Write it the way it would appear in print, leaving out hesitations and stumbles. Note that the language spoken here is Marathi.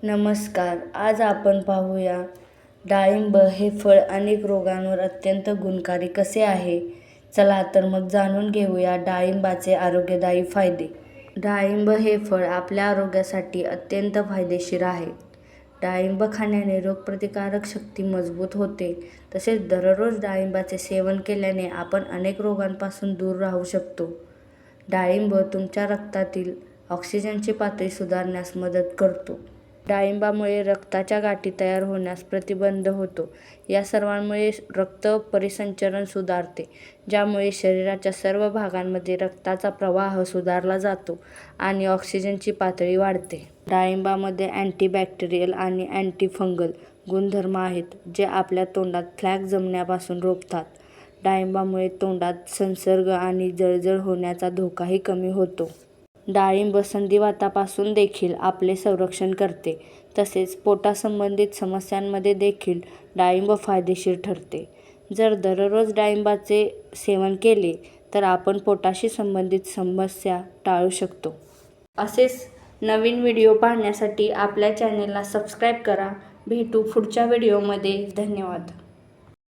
नमस्कार. आज आपण पाहूया डाळिंब हे फळ अनेक रोगांवर अत्यंत गुणकारी कसे आहे. चला तर मग जाणून घेऊया डाळिंबाचे आरोग्यदायी फायदे. डाळिंब हे फळ आपल्या आरोग्यासाठी अत्यंत फायदेशीर आहे. डाळिंब खाण्याने रोगप्रतिकारक शक्ती मजबूत होते. तसेच दररोज डाळिंबाचे सेवन केल्याने आपण अनेक रोगांपासून दूर राहू शकतो. डाळिंब तुमच्या रक्तातील ऑक्सिजनची पातळी सुधारण्यास मदत करतो. डाळिंबामुळे रक्ताच्या गाठी तयार होण्यास प्रतिबंध होतो. या सर्वांमुळे रक्त परिसंचरण सुधारते, ज्यामुळे शरीराच्या सर्व भागांमध्ये रक्ताचा प्रवाह सुधारला जातो आणि ऑक्सिजनची पातळी वाढते. डाळिंबामध्ये अँटीबॅक्टेरियल आणि अँटीफंगल गुणधर्म आहेत, जे आपल्या तोंडात प्लॅक जमण्यापासून रोखतात. डाळिंबामुळे तोंडात संसर्ग आणि जळजळ होण्याचा धोकाही कमी होतो. डाळिंब संधिवातापासून देखील आपले संरक्षण करते. तसेच पोटासंबंधित समस्यांमध्ये देखील डाळिंब फायदेशीर ठरते. जर दररोज डाळिंबाचे सेवन केले तर आपण पोटाशी संबंधित समस्या टाळू शकतो. असेच नवीन व्हिडिओ पाहण्यासाठी आपल्या चॅनेलला सबस्क्राईब करा. भेटू पुढच्या व्हिडिओमध्ये. धन्यवाद.